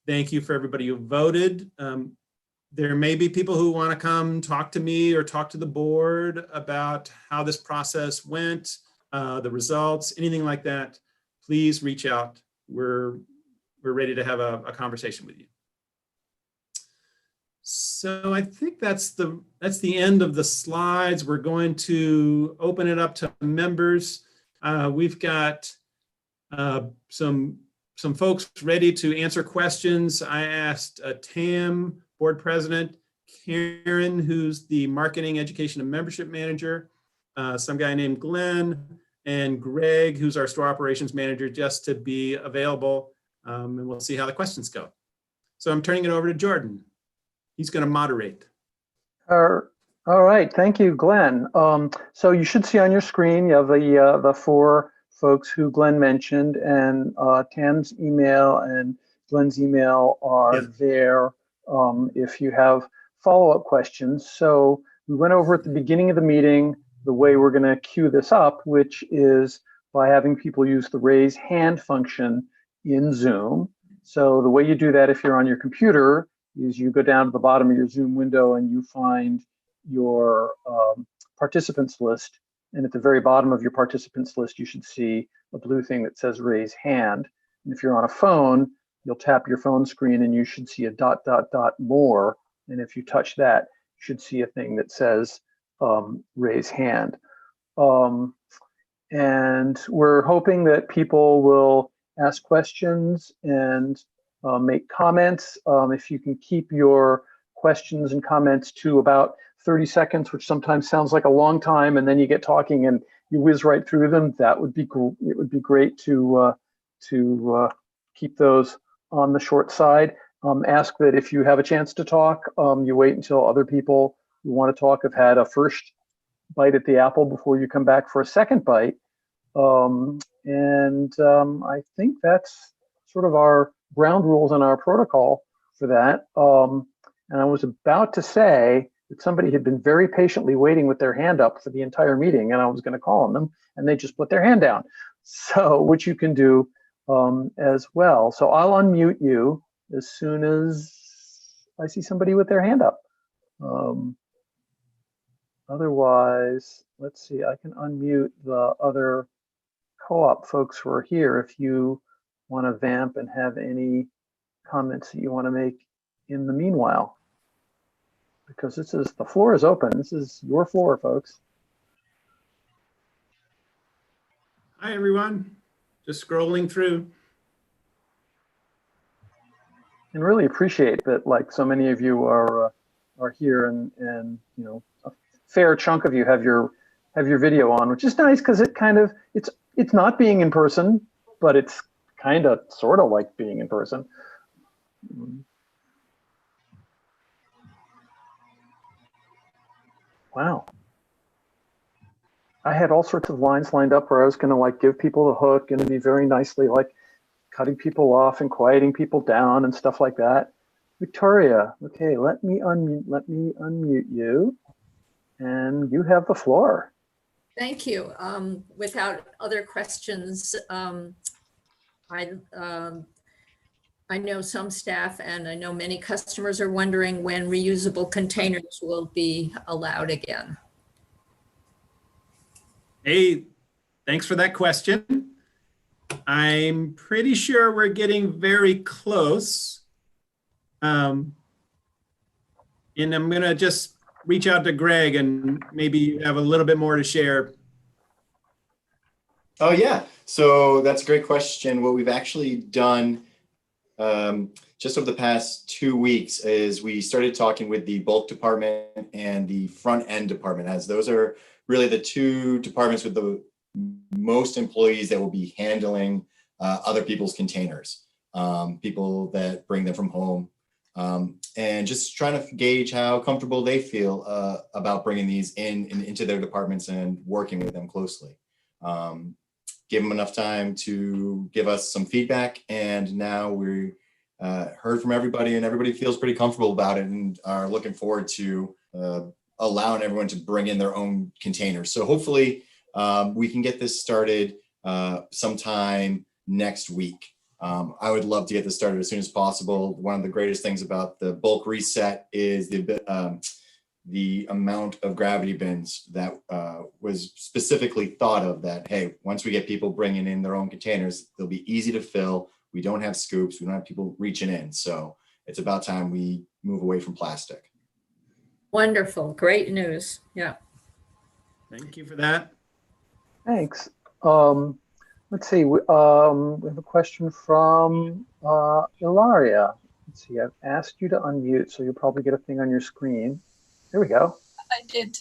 Thank you for everybody who voted. There may be people who want to come talk to me or talk to the board about how this process went, the results, anything like that. Please reach out. We're ready to have a conversation with you. So I think that's the end of the slides. We're going to open it up to members. We've got some folks ready to answer questions. I asked Tam, board president, Karen, who's the marketing, education, and membership manager, some guy named Glenn, and Greg, who's our store operations manager, just to be available. And we'll see how the questions go. So I'm turning it over to Jordan. He's going to moderate. All right, thank you, Glenn. So you should see on your screen, you have the 4 folks who Glenn mentioned, and Tam's email and Glenn's email are there if you have follow-up questions. So we went over at the beginning of the meeting the way we're going to queue this up, which is by having people use the raise hand function in Zoom. So the way you do that if you're on your computer is you go down to the bottom of your Zoom window and you find your participants list. And at the very bottom of your participants list, you should see a blue thing that says raise hand. And if you're on a phone, you'll tap your phone screen and you should see a ... more. And if you touch that, you should see a thing that says raise hand. And we're hoping that people will ask questions and make comments. If you can keep your questions and comments to about 30 seconds, which sometimes sounds like a long time, and then you get talking and you whiz right through them, that would be cool. It would be great to keep those on the short side. Ask that if you have a chance to talk, you wait until other people who want to talk have had a first bite at the apple before you come back for a second bite. I think that's sort of our ground rules and our protocol for that. And I was about to say that somebody had been very patiently waiting with their hand up for the entire meeting, and I was going to call on them, and they just put their hand down. So, which you can do as well. So I'll unmute you as soon as I see somebody with their hand up. Otherwise, let's see, I can unmute the other co-op folks who are here if you want to vamp and have any comments that you want to make in the meanwhile. Because the floor is open. This is your floor, folks. Hi, everyone. Just scrolling through. And really appreciate that, like, so many of you are here, and you know, a fair chunk of you have your video on, which is nice because it kind of it's not being in person, but it's kind of sort of like being in person. Wow. I had all sorts of lines lined up where I was going to like give people the hook and be very nicely like cutting people off and quieting people down and stuff like that. Victoria, okay, let me unmute you, and you have the floor. Thank you. Without other questions, I know some staff and I know many customers are wondering when reusable containers will be allowed again. Hey, thanks for that question. I'm pretty sure we're getting very close. And I'm going to just reach out to Greg and maybe you have a little bit more to share. Oh, yeah. So that's a great question. What we've actually done just over the past 2 weeks is we started talking with the bulk department and the front end department, as those are really the two departments with the most employees that will be handling other people's containers, people that bring them from home, and just trying to gauge how comfortable they feel about bringing these into their departments and working with them closely. Give them enough time to give us some feedback, and now we heard from everybody, and everybody feels pretty comfortable about it and are looking forward to allowing everyone to bring in their own containers. So hopefully we can get this started sometime next week. I would love to get this started as soon as possible. One of the greatest things about the bulk reset is the amount of gravity bins that was specifically thought of, that, hey, once we get people bringing in their own containers, they'll be easy to fill. We don't have scoops. We don't have people reaching in. So it's about time we move away from plastic. Wonderful. Great news. Yeah. Thank you for that. Thanks. Let's see. We have a question from Ilaria. Let's see. I've asked you to unmute, so you'll probably get a thing on your screen. There we go. I did.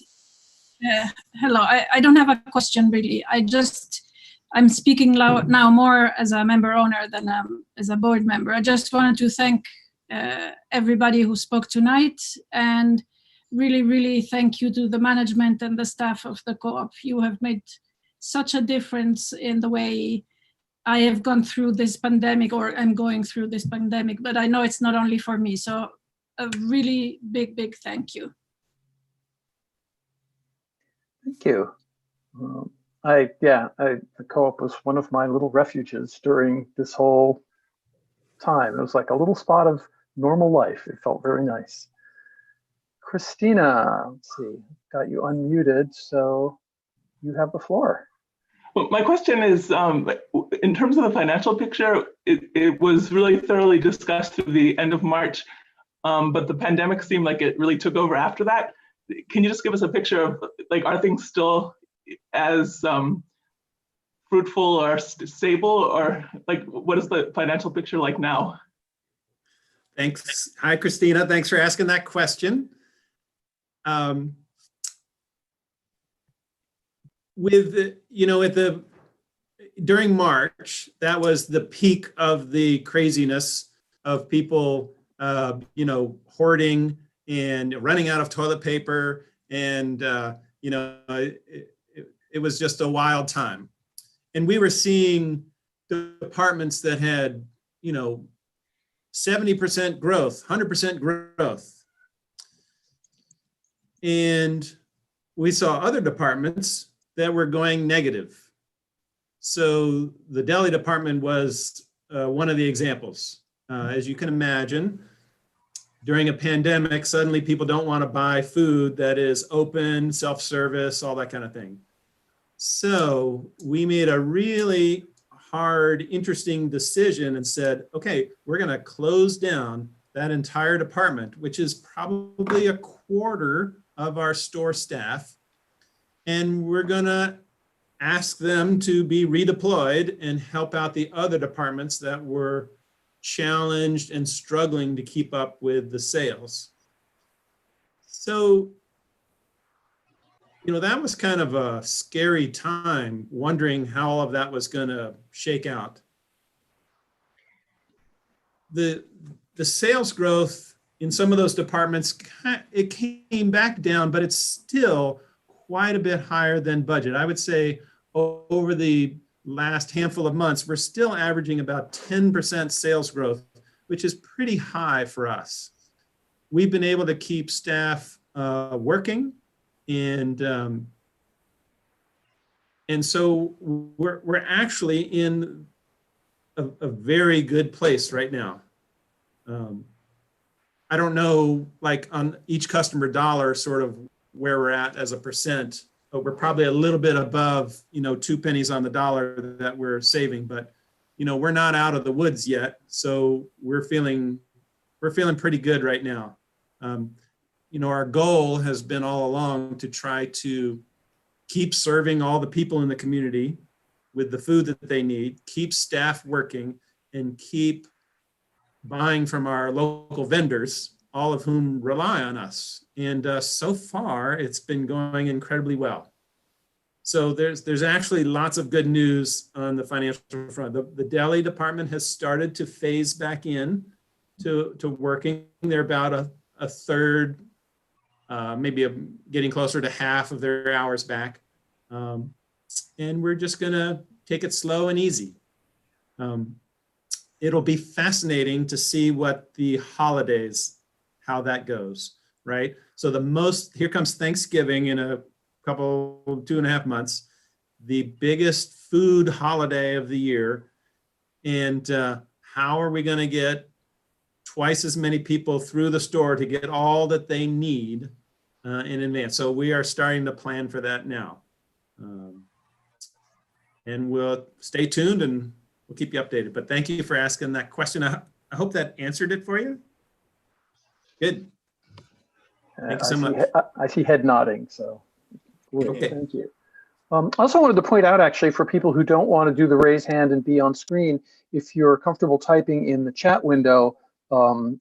Hello. I don't have a question really. I'm speaking now more as a member owner than as a board member. I just wanted to thank everybody who spoke tonight, and really, really thank you to the management and the staff of the Co-op. You have made such a difference in the way I have gone through this pandemic, or I'm going through this pandemic, but I know it's not only for me. So a really big, big thank you. Thank you. The Co-op was one of my little refuges during this whole time. It was like a little spot of normal life. It felt very nice. Christina, let's see, got you unmuted, so you have the floor. Well, my question is, in terms of the financial picture, it was really thoroughly discussed through the end of March, but the pandemic seemed like it really took over after that. Can you just give us a picture of, like, are things still as fruitful or stable, or like, what is the financial picture like now? Thanks. Hi, Christina. Thanks for asking that question. During March, that was the peak of the craziness of people, hoarding and running out of toilet paper, and it was just a wild time. And we were seeing departments that had, 70% growth, 100% growth. And we saw other departments that were going negative. So the deli department was one of the examples. As you can imagine, during a pandemic, suddenly people don't want to buy food that is open, self-service, all that kind of thing. So we made a really hard, interesting decision and said, okay, we're going to close down that entire department, which is probably a quarter of our store staff. And we're going to ask them to be redeployed and help out the other departments that were challenged and struggling to keep up with the sales. So, that was kind of a scary time, wondering how all of that was going to shake out. The sales growth in some of those departments, it came back down, but it's still quite a bit higher than budget. I would say over the last handful of months, we're still averaging about 10% sales growth, which is pretty high for us. We've been able to keep staff working, and so we're actually in a very good place right now. I don't know, like on each customer dollar, sort of where we're at as a percent, but we're probably a little bit above, 2 pennies on the dollar that we're saving. But, we're not out of the woods yet, so we're feeling pretty good right now. Our goal has been all along to try to keep serving all the people in the community with the food that they need, keep staff working, and keep buying from our local vendors, all of whom rely on us. And so far, it's been going incredibly well. So there's actually lots of good news on the financial front. The deli department has started to phase back in to working. They're about a third, maybe getting closer to half of their hours back. And we're just gonna take it slow and easy. It'll be fascinating to see what the holidays, how that goes, right? So here comes Thanksgiving in a couple, 2.5 months, the biggest food holiday of the year. And how are we gonna get twice as many people through the store to get all that they need in advance? So we are starting to plan for that now. And we'll stay tuned and we'll keep you updated. But thank you for asking that question. I hope that answered it for you. Good. Thank you so much. I see head nodding, so Okay. Thank you. I also wanted to point out, actually, for people who don't want to do the raise hand and be on screen, if you're comfortable typing in the chat window,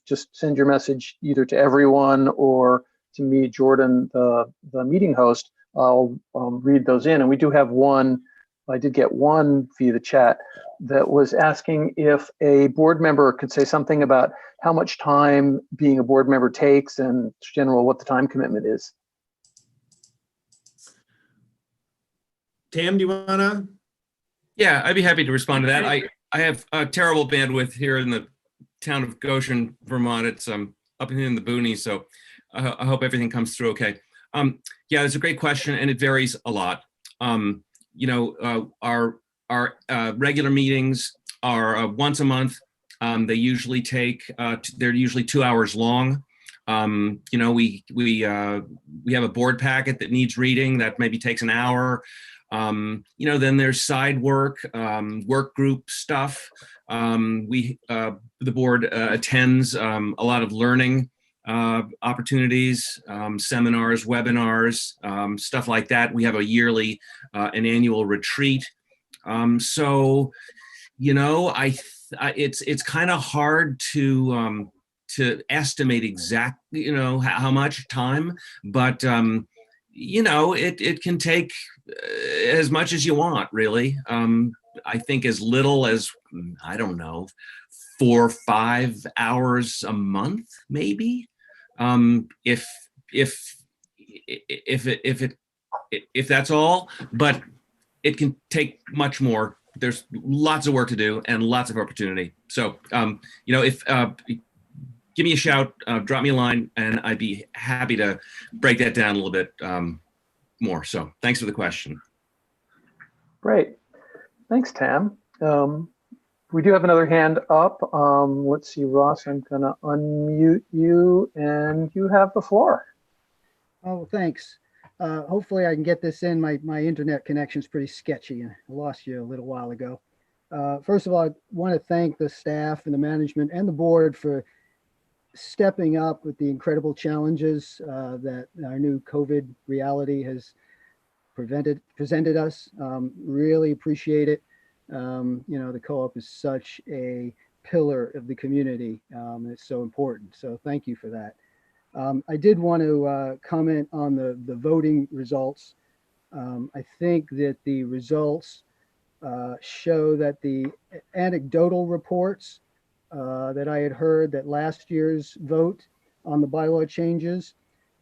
just send your message either to everyone or to me, Jordan, the meeting host. I'll read those in. And we do have one. I did get one via the chat that was asking if a board member could say something about how much time being a board member takes and in general what the time commitment is. Tam, do you wanna? Yeah, I'd be happy to respond to that. I have a terrible bandwidth here in the town of Goshen, Vermont. It's up in the boonies, so I hope everything comes through okay. Yeah, it's a great question, and it varies a lot. Our regular meetings are once a month. They usually they're usually 2 hours long. We have a board packet that needs reading that maybe takes an hour. Then there's side work, work group stuff. The board attends a lot of learning opportunities, seminars, webinars, stuff like that. We have a yearly, an annual retreat. It's kind of hard to estimate exactly, how much time, but it can take as much as you want, really. I think as little as, I don't know, 4 or 5 hours a month, maybe. If that's all, but it can take much more. There's lots of work to do and lots of opportunity. So, give me a shout, drop me a line, and I'd be happy to break that down a little bit more. So thanks for the question. Great. Thanks, Tam. We do have another hand up. Let's see, Ross, I'm going to unmute you and you have the floor. Oh, thanks. Hopefully I can get this in. My internet connection is pretty sketchy and I lost you a little while ago. First of all, I want to thank the staff and the management and the board for stepping up with the incredible challenges that our new COVID reality has presented us. Really appreciate it. The co-op is such a pillar of the community. It's so important. So thank you for that. I did want to comment on the voting results. I think that the results show that the anecdotal reports that I had heard that last year's vote on the bylaw changes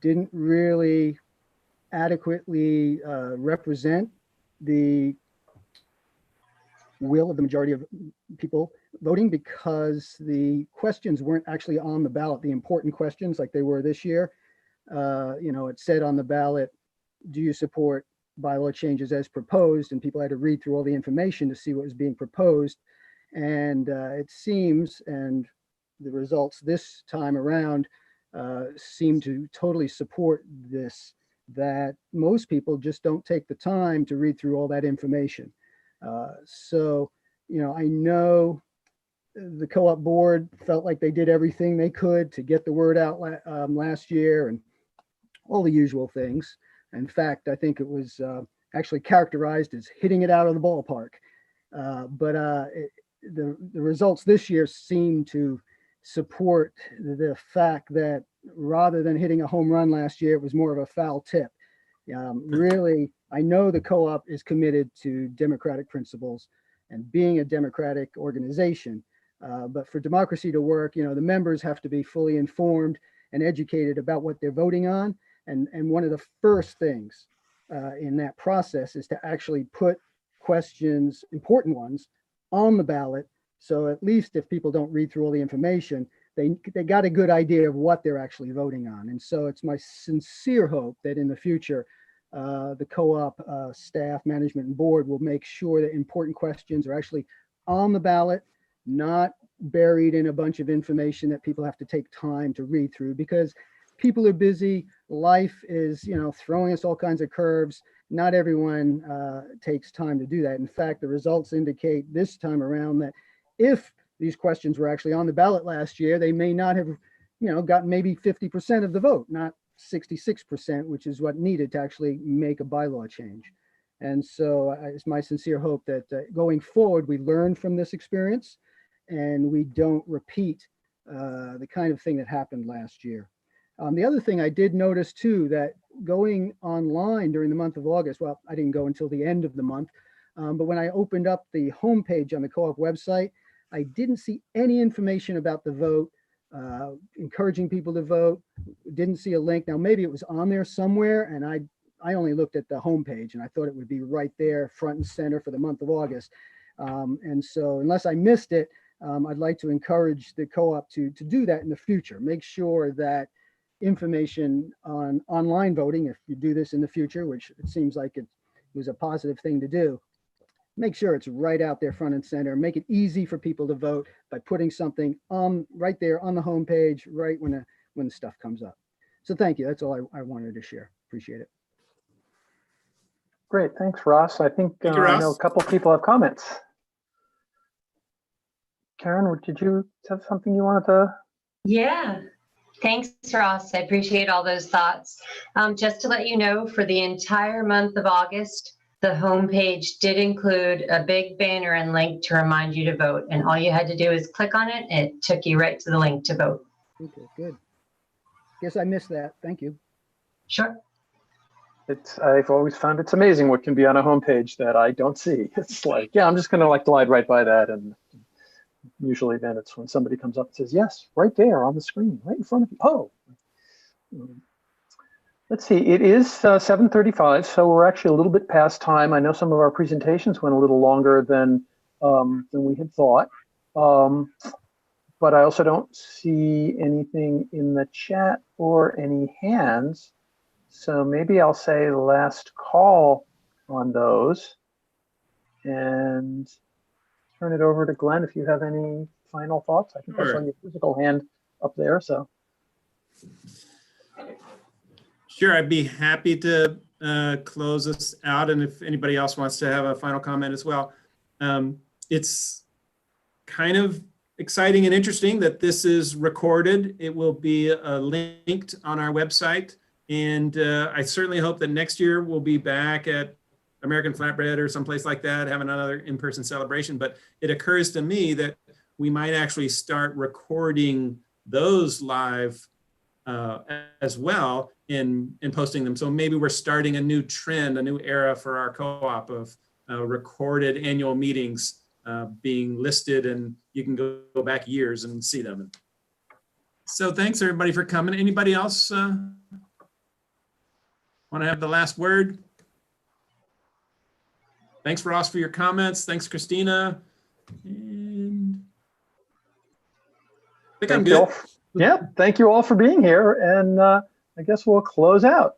didn't really adequately represent the will of the majority of people voting, because the questions weren't actually on the ballot, the important questions like they were this year. It said on the ballot, do you support bylaw changes as proposed? And people had to read through all the information to see what was being proposed. And it seems, and the results this time around seem to totally support this, that most people just don't take the time to read through all that information. I know the co-op board felt like they did everything they could to get the word out last year and all the usual things. In fact, I think it was actually characterized as hitting it out of the ballpark. The results this year seem to support the fact that rather than hitting a home run last year, it was more of a foul tip. Really, I know the co-op is committed to democratic principles and being a democratic organization. But for democracy to work, the members have to be fully informed and educated about what they're voting on. And one of the first things in that process is to actually put questions, important ones, on the ballot. So at least if people don't read through all the information, they got a good idea of what they're actually voting on. And so it's my sincere hope that in the future, the co-op staff, management, and board will make sure that important questions are actually on the ballot, not buried in a bunch of information that people have to take time to read through, because people are busy. Life is, throwing us all kinds of curves. Not everyone takes time to do that. In fact, the results indicate this time around that if these questions were actually on the ballot last year, they may not have, gotten maybe 50% of the vote, not 66%, which is what needed to actually make a bylaw change. And so it's my sincere hope that going forward, we learn from this experience and we don't repeat the kind of thing that happened last year. The other thing I did notice too, that going online during the month of August, well, I didn't go until the end of the month, but when I opened up the homepage on the co-op website, I didn't see any information about the vote, encouraging people to vote. Didn't see a link. Now, maybe it was on there somewhere, and I only looked at the homepage, and I thought it would be right there, front and center for the month of August. And so unless I missed it, I'd like to encourage the co-op to do that in the future. Make sure that information on online voting, if you do this in the future, which it seems like it was a positive thing to do, make sure it's right out there front and center. Make it easy for people to vote by putting something on right there on the homepage, right when the stuff comes up. So thank you. That's all I wanted to share. Appreciate it. Great. Thanks, Ross. I think Thank you, I Ross. know a couple of people have comments. Karen, did you have something you wanted to? Yeah. Thanks, Ross. I appreciate all those thoughts. Just to let you know, for the entire month of August, the homepage did include a big banner and link to remind you to vote. And all you had to do is click on it. It took you right to the link to vote. Okay, good. Guess I missed that. Thank you. Sure. I've always found it's amazing what can be on a homepage that I don't see. It's like, yeah, I'm just going to glide right by that. And usually then it's when somebody comes up and says, yes, right there on the screen, right in front of you. Oh, let's see. It is 7:35, so we're actually a little bit past time. I know some of our presentations went a little longer than we had thought. But I also don't see anything in the chat or any hands. So maybe I'll say last call on those and turn it over to Glenn if you have any final thoughts. I think I saw your physical hand up there. So sure, I'd be happy to close this out. And if anybody else wants to have a final comment as well. It's kind of exciting and interesting that this is recorded. It will be linked on our website And I certainly hope that next year we'll be back at American Flatbread or someplace like that, having another in-person celebration. But it occurs to me that we might actually start recording those live as well and posting them. So maybe we're starting a new trend, a new era for our co-op of recorded annual meetings being listed, and you can go back years and see them. So thanks everybody for coming. Anybody else want to have the last word? Thanks, Ross, for your comments. Thanks, Christina. And I think I'm good. Yeah, thank you all for being here. And I guess we'll close out.